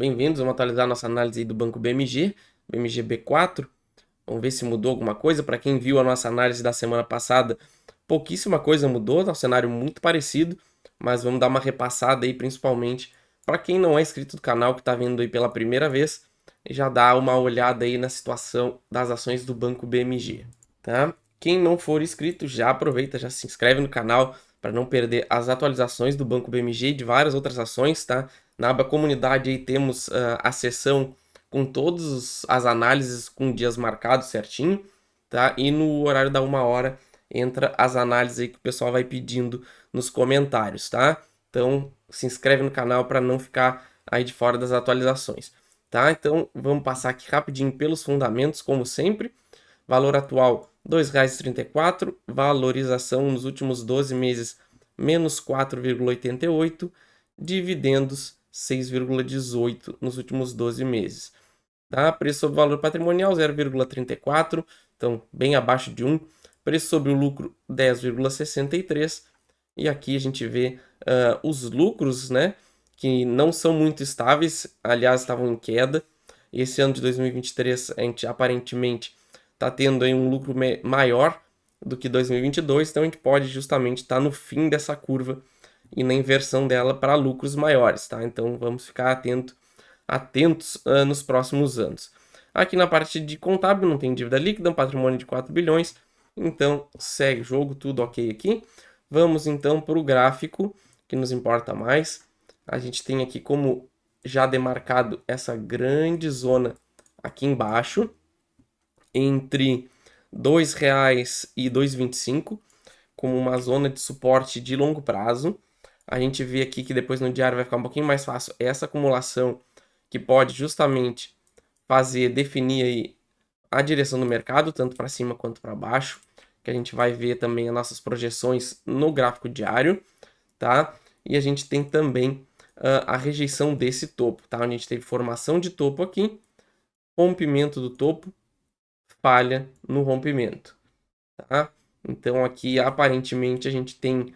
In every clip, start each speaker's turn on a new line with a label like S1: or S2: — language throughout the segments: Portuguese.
S1: Bem-vindos, vamos atualizar nossa análise aí do Banco BMG, BMG B4. Vamos ver se mudou alguma coisa. Para quem viu a nossa análise da semana passada, pouquíssima coisa mudou, tá um cenário muito parecido, mas vamos dar uma repassada aí, principalmente para quem não é inscrito do canal, que está vendo aí pela primeira vez, e já dá uma olhada aí na situação das ações do Banco BMG, tá? Quem não for inscrito, já aproveita, já se inscreve no canal para não perder as atualizações do Banco BMG e de várias outras ações, tá? Na aba comunidade aí temos a seção com todas as análises com dias marcados certinho, tá? E no horário da 1 hora entra as análises aí que o pessoal vai pedindo nos comentários, tá? Então se inscreve no canal para não ficar aí de fora das atualizações, tá? Então vamos passar aqui rapidinho pelos fundamentos, como sempre. Valor atual R$ 2,34, valorização nos últimos 12 meses menos 4,88, dividendos 6,18 nos últimos 12 meses. Tá? Preço sobre valor patrimonial 0,34, então bem abaixo de 1. Preço sobre o lucro 10,63. E aqui a gente vê os lucros, né, que não são muito estáveis, aliás, estavam em queda. Esse ano de 2023 a gente aparentemente está tendo aí um lucro maior do que 2022, então a gente pode justamente estar no fim dessa curva e na inversão dela para lucros maiores, tá? Então vamos ficar atentos nos próximos anos. Aqui na parte de contábil não tem dívida líquida, um patrimônio de 4 bilhões, então segue o jogo, tudo ok aqui. Vamos então para o gráfico que nos importa mais. A gente tem aqui como já demarcado essa grande zona aqui embaixo, entre R$ 2,00 e R$ 2,25, como uma zona de suporte de longo prazo. A gente vê aqui que depois no diário vai ficar um pouquinho mais fácil essa acumulação, que pode justamente definir aí a direção do mercado, tanto para cima quanto para baixo, que a gente vai ver também as nossas projeções no gráfico diário, tá? E a gente tem também a rejeição desse topo, tá? Onde a gente teve formação de topo aqui, rompimento do topo, falha no rompimento, tá? Então aqui aparentemente a gente tem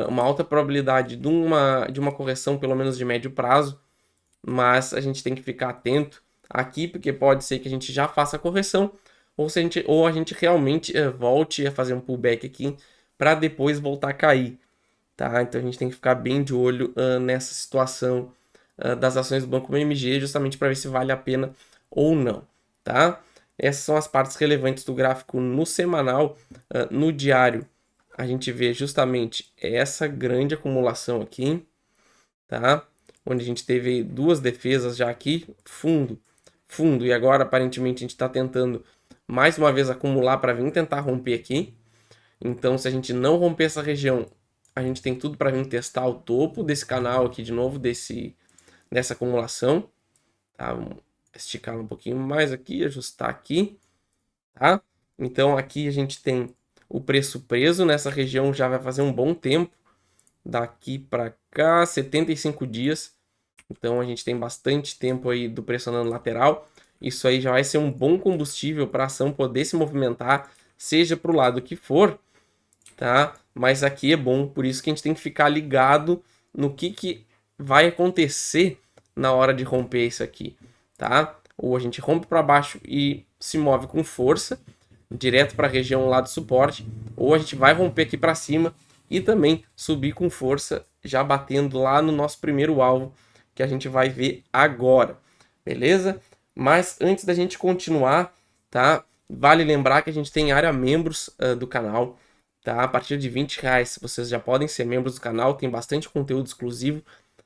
S1: uma alta probabilidade de uma correção, pelo menos de médio prazo, mas a gente tem que ficar atento aqui, porque pode ser que a gente já faça a correção, ou a gente realmente volte a fazer um pullback aqui para depois voltar a cair, tá? Então a gente tem que ficar bem de olho nessa situação das ações do Banco BMG, justamente para ver se vale a pena ou não, tá? Essas são as partes relevantes do gráfico no semanal. No diário, a gente vê justamente essa grande acumulação aqui, tá? Onde a gente teve duas defesas já aqui, fundo, fundo, e agora aparentemente a gente está tentando mais uma vez acumular para vir tentar romper aqui. Então, se a gente não romper essa região, a gente tem tudo para vir testar o topo desse canal aqui de novo, dessa acumulação, tá? Vamos esticar um pouquinho mais aqui, ajustar aqui, tá? Então, aqui a gente tem o preço preso nessa região, já vai fazer um bom tempo, daqui para cá, 75 dias. Então, a gente tem bastante tempo aí do pressionando lateral. Isso aí já vai ser um bom combustível para a ação poder se movimentar, seja para o lado que for, tá? Mas aqui é bom, por isso que a gente tem que ficar ligado no que vai acontecer na hora de romper isso aqui, tá? Ou a gente rompe para baixo e se move com força, direto para a região lá do suporte, ou a gente vai romper aqui para cima e também subir com força, já batendo lá no nosso primeiro alvo, que a gente vai ver agora, beleza? Mas antes da gente continuar, tá? Vale lembrar que a gente tem área membros do canal, tá? A partir de R$ 20 vocês já podem ser membros do canal, tem bastante conteúdo exclusivo,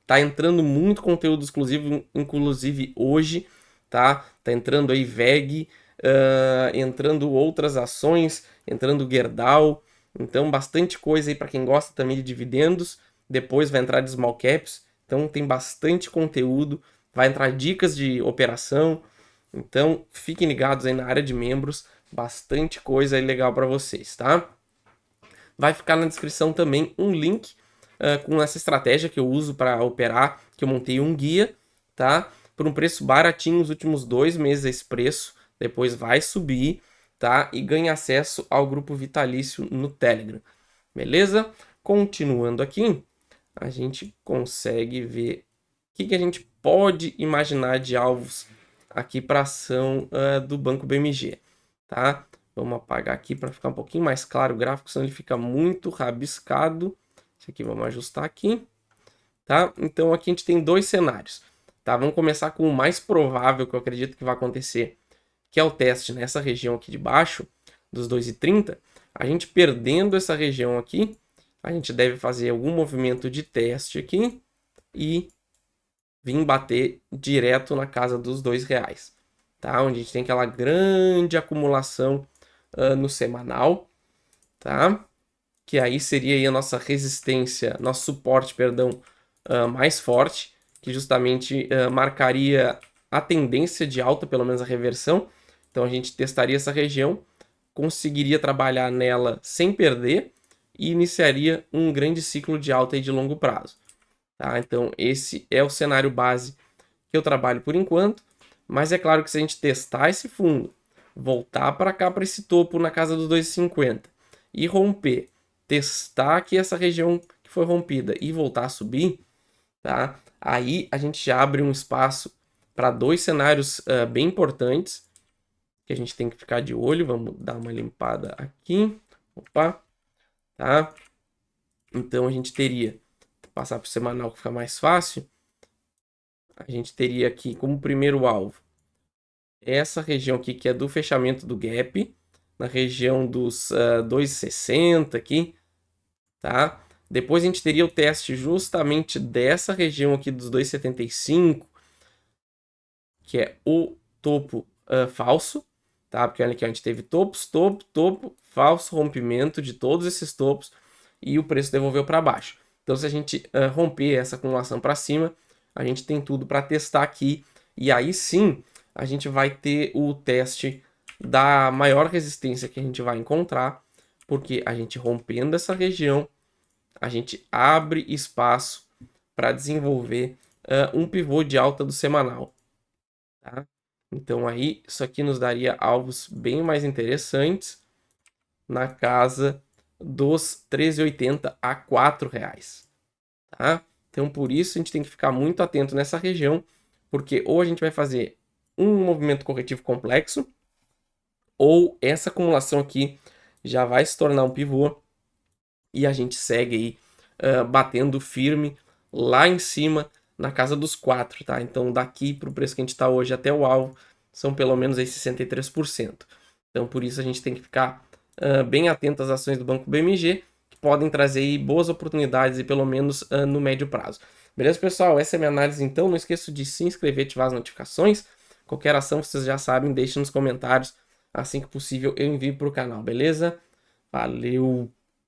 S1: tá entrando muito conteúdo exclusivo, inclusive hoje, tá? Tá entrando aí VEG, entrando outras ações, entrando Gerdau, então bastante coisa aí para quem gosta também de dividendos, depois vai entrar de small caps, então tem bastante conteúdo, vai entrar dicas de operação, então fiquem ligados aí na área de membros, bastante coisa aí legal para vocês, tá? Vai ficar na descrição também um link com essa estratégia que eu uso para operar, que eu montei um guia, tá? Por um preço baratinho nos últimos 2 meses esse preço, depois vai subir, tá? E ganha acesso ao grupo vitalício no Telegram, beleza? Continuando aqui, a gente consegue ver o que a gente pode imaginar de alvos aqui para ação do Banco BMG, tá? Vamos apagar aqui para ficar um pouquinho mais claro o gráfico, senão ele fica muito rabiscado. Isso aqui vamos ajustar aqui, tá? Então aqui a gente tem dois cenários, tá? Vamos começar com o mais provável que eu acredito que vai acontecer, que é o teste nessa região aqui de baixo, dos 2,30. A gente perdendo essa região aqui, a gente deve fazer algum movimento de teste aqui e vir bater direto na casa dos R$2, tá? Onde a gente tem aquela grande acumulação no semanal, tá? Que aí seria aí a nossa resistência, nosso suporte, perdão, mais forte, que justamente marcaria a tendência de alta, pelo menos a reversão. Então a gente testaria essa região, conseguiria trabalhar nela sem perder e iniciaria um grande ciclo de alta aí de longo prazo. Tá? Então esse é o cenário base que eu trabalho por enquanto, mas é claro que se a gente testar esse fundo, voltar para cá para esse topo na casa dos 2,50 e romper, testar aqui essa região que foi rompida e voltar a subir, tá? Aí a gente já abre um espaço para dois cenários bem importantes que a gente tem que ficar de olho. Vamos dar uma limpada aqui. Opa, tá? Então a gente teria, passar para o semanal que fica mais fácil, a gente teria aqui como primeiro alvo essa região aqui que é do fechamento do gap, na região dos 2,60 aqui, tá? Depois a gente teria o teste justamente dessa região aqui dos 2,75, que é o topo falso, tá? Porque olha aqui, a gente teve topos, topo, topo, falso, rompimento de todos esses topos e o preço devolveu para baixo. Então, se a gente romper essa acumulação para cima, a gente tem tudo para testar aqui e aí sim a gente vai ter o teste da maior resistência que a gente vai encontrar, porque a gente rompendo essa região, a gente abre espaço para desenvolver um pivô de alta do semanal. Tá? Então aí isso aqui nos daria alvos bem mais interessantes na casa dos 13,80 a R$4. Tá? Então por isso a gente tem que ficar muito atento nessa região, porque ou a gente vai fazer um movimento corretivo complexo, ou essa acumulação aqui já vai se tornar um pivô e a gente segue aí batendo firme lá em cima na casa dos 4, tá? Então daqui para o preço que a gente está hoje até o alvo são pelo menos aí 63%. Então por isso a gente tem que ficar bem atento às ações do Banco BMG, que podem trazer aí boas oportunidades e pelo menos no médio prazo. Beleza, pessoal? Essa é a minha análise então. Não esqueça de se inscrever e ativar as notificações. Qualquer ação, vocês já sabem, deixe nos comentários. Assim que possível eu envio para o canal, beleza? Valeu!